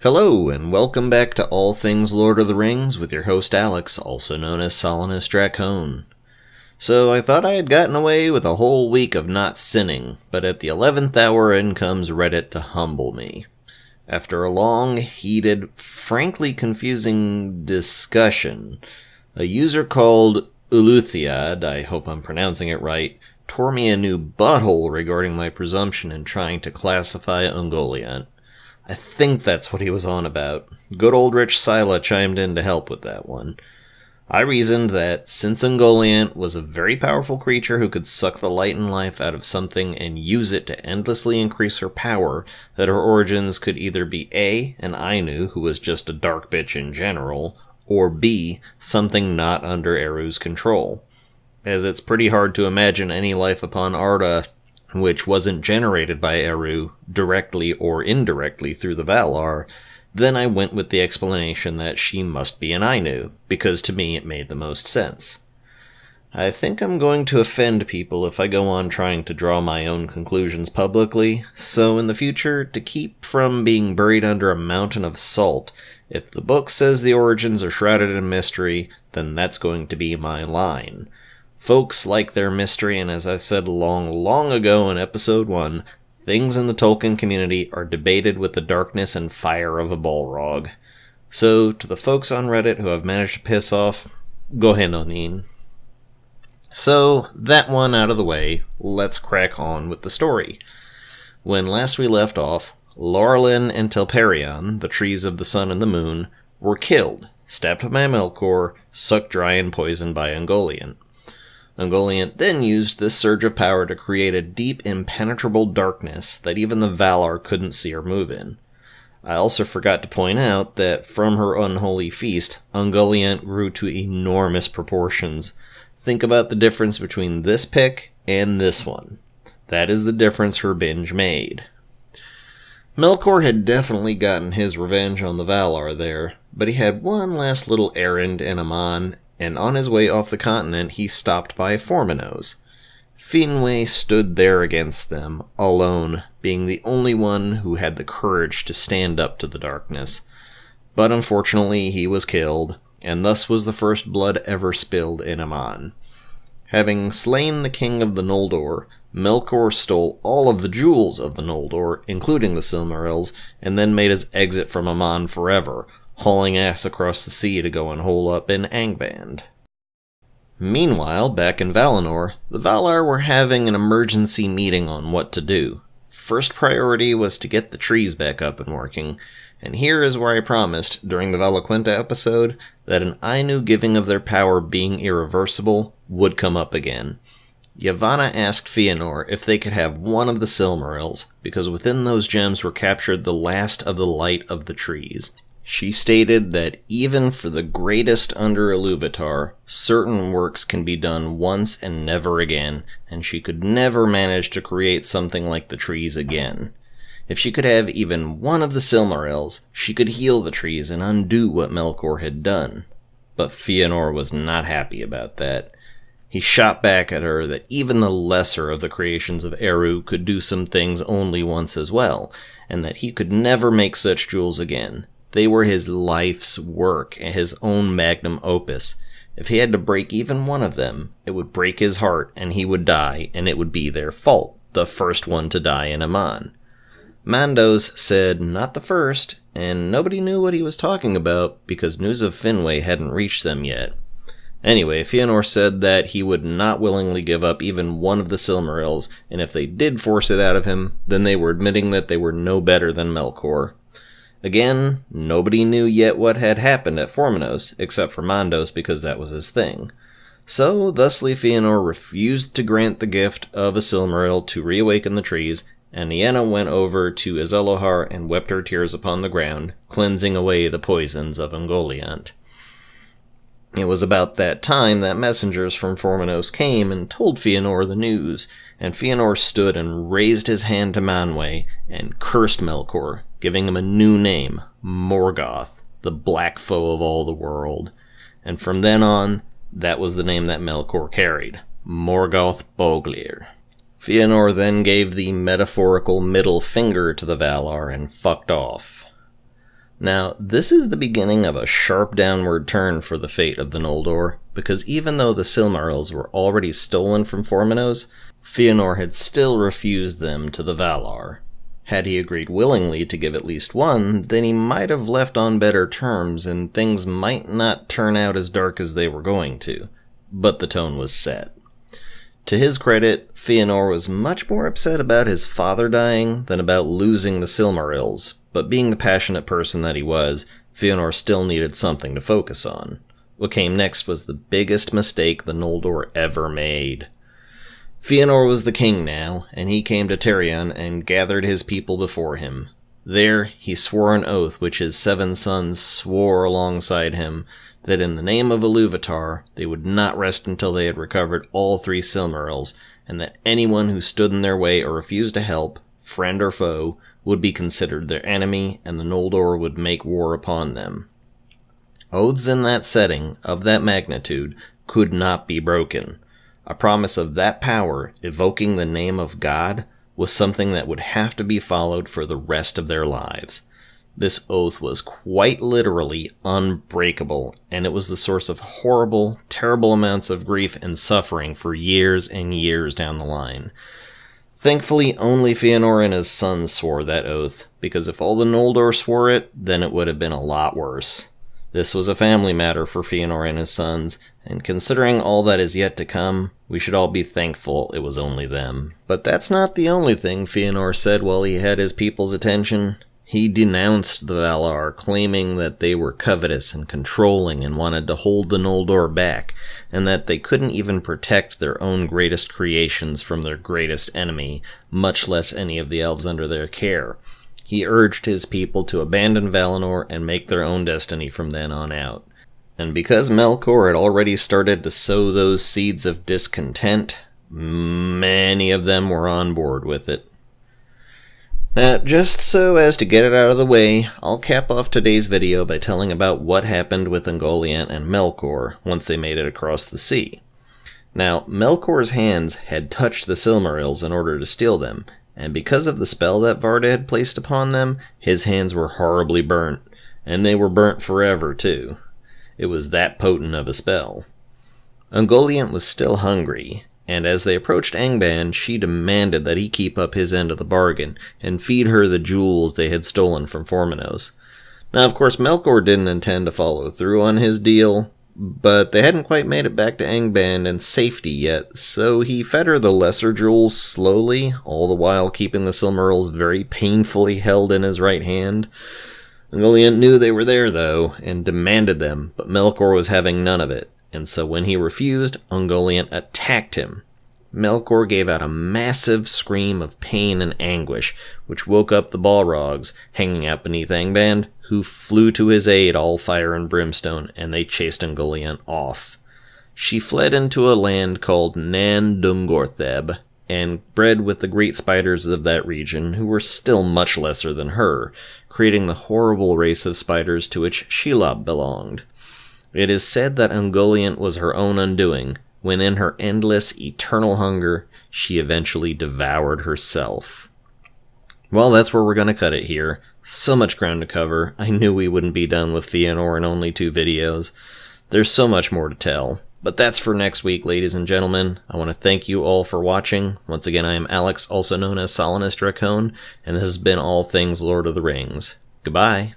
Hello, and welcome back to All Things Lord of the Rings with your host Alex, also known as Solanus Dracone. So I thought I had gotten away with a whole week of not sinning, but at the 11th hour in comes Reddit to humble me. After a long, heated, frankly confusing discussion, a user called Uluthiad, I hope I'm pronouncing it right, tore me a new butthole regarding my presumption in trying to classify Ungoliant. I think that's what he was on about. Good old Rich Sila chimed in to help with that one. I reasoned that since Ungoliant was a very powerful creature who could suck the light and life out of something and use it to endlessly increase her power, that her origins could either be A, an Ainu who was just a dark bitch in general, or B, something not under Eru's control. As it's pretty hard to imagine any life upon Arda which wasn't generated by Eru, directly or indirectly through the Valar, then I went with the explanation that she must be an Ainu, because to me it made the most sense. I think I'm going to offend people if I go on trying to draw my own conclusions publicly, so in the future, to keep from being buried under a mountain of salt, if the book says the origins are shrouded in mystery, then that's going to be my line. Folks like their mystery, and as I said long ago in episode 1, things in the Tolkien community are debated with the darkness and fire of a Balrog. So, to the folks on Reddit who have managed to piss off, go ahead on. So, that one out of the way, let's crack on with the story. When last we left off, Laurelin and Telperion, the trees of the sun and the moon, were killed, stabbed by Melkor, sucked dry and poisoned by Ungoliant. Ungoliant then used this surge of power to create a deep, impenetrable darkness that even the Valar couldn't see or move in. I also forgot to point out that from her unholy feast, Ungoliant grew to enormous proportions. Think about the difference between this pick and this one. That is the difference her binge made. Melkor had definitely gotten his revenge on the Valar there, but he had one last little errand in Aman, and on his way off the continent he stopped by Formenos. Finwë stood there against them, alone, being the only one who had the courage to stand up to the darkness. But unfortunately he was killed, and thus was the first blood ever spilled in Aman. Having slain the king of the Noldor, Melkor stole all of the jewels of the Noldor, including the Silmarils, and then made his exit from Aman forever, hauling ass across the sea to go and hole up in Angband. Meanwhile, back in Valinor, the Valar were having an emergency meeting on what to do. First priority was to get the trees back up and working, and here is where I promised, during the Valaquenta episode, that an Ainu giving of their power being irreversible would come up again. Yavanna asked Feanor if they could have one of the Silmarils, because within those gems were captured the last of the light of the trees. She stated that even for the greatest under Iluvatar, certain works can be done once and never again, and she could never manage to create something like the trees again. If she could have even one of the Silmarils, she could heal the trees and undo what Melkor had done. But Feanor was not happy about that. He shot back at her that even the lesser of the creations of Eru could do some things only once as well, and that he could never make such jewels again. They were his life's work and his own magnum opus. If he had to break even one of them, it would break his heart and he would die, and it would be their fault, the first one to die in Aman. Mandos said not the first, and nobody knew what he was talking about because news of Finwë hadn't reached them yet. Anyway, Feanor said that he would not willingly give up even one of the Silmarils, and if they did force it out of him, then they were admitting that they were no better than Melkor. Again, nobody knew yet what had happened at Formenos, except for Mandos because that was his thing. So, thusly Feanor refused to grant the gift of a Silmaril to reawaken the trees, and Nienna went over to Izelohar and wept her tears upon the ground, cleansing away the poisons of Ungoliant. It was about that time that messengers from Formenos came and told Feanor the news, and Feanor stood and raised his hand to Manwë and cursed Melkor, giving him a new name, Morgoth, the black foe of all the world. And from then on, that was the name that Melkor carried, Morgoth Boglir. Feanor then gave the metaphorical middle finger to the Valar and fucked off. Now, this is the beginning of a sharp downward turn for the fate of the Noldor, because even though the Silmarils were already stolen from Formenos, Feanor had still refused them to the Valar. Had he agreed willingly to give at least one, then he might have left on better terms and things might not turn out as dark as they were going to. But the tone was set. To his credit, Feanor was much more upset about his father dying than about losing the Silmarils, but being the passionate person that he was, Feanor still needed something to focus on. What came next was the biggest mistake the Noldor ever made. Feanor was the king now, and he came to Tarion and gathered his people before him. There he swore an oath which his 7 sons swore alongside him, that in the name of Iluvatar they would not rest until they had recovered all 3 Silmarils, and that anyone who stood in their way or refused to help, friend or foe, would be considered their enemy, and the Noldor would make war upon them. Oaths in that setting, of that magnitude, could not be broken. A promise of that power, evoking the name of God, was something that would have to be followed for the rest of their lives. This oath was quite literally unbreakable, and it was the source of horrible, terrible amounts of grief and suffering for years and years down the line. Thankfully, only Feanor and his sons swore that oath, because if all the Noldor swore it, then it would have been a lot worse. This was a family matter for Feanor and his sons, and considering all that is yet to come, we should all be thankful it was only them. But that's not the only thing Feanor said while he had his people's attention. He denounced the Valar, claiming that they were covetous and controlling and wanted to hold the Noldor back, and that they couldn't even protect their own greatest creations from their greatest enemy, much less any of the elves under their care. He urged his people to abandon Valinor and make their own destiny from then on out. And because Melkor had already started to sow those seeds of discontent, many of them were on board with it. Now, just so as to get it out of the way, I'll cap off today's video by telling about what happened with Ungoliant and Melkor once they made it across the sea. Now, Melkor's hands had touched the Silmarils in order to steal them, and because of the spell that Varda had placed upon them, his hands were horribly burnt, and they were burnt forever too. It was that potent of a spell. Ungoliant was still hungry, and as they approached Angband, she demanded that he keep up his end of the bargain, and feed her the jewels they had stolen from Formenos. Now, of course, Melkor didn't intend to follow through on his deal, but they hadn't quite made it back to Angband in safety yet, so he fed her the lesser jewels slowly, all the while keeping the Silmarils very painfully held in his right hand. Ungoliant knew they were there, though, and demanded them, but Melkor was having none of it. And so when he refused, Ungoliant attacked him. Melkor gave out a massive scream of pain and anguish, which woke up the Balrogs, hanging out beneath Angband, who flew to his aid all fire and brimstone, and they chased Ungoliant off. She fled into a land called Nan Dungortheb, and bred with the great spiders of that region, who were still much lesser than her, creating the horrible race of spiders to which Shelob belonged. It is said that Ungoliant was her own undoing, when in her endless, eternal hunger, she eventually devoured herself. Well, that's where we're going to cut it here. So much ground to cover. I knew we wouldn't be done with Feanor in only 2 videos. There's so much more to tell. But that's for next week, ladies and gentlemen. I want to thank you all for watching. Once again, I am Alex, also known as Solanus Dracone, and this has been All Things Lord of the Rings. Goodbye.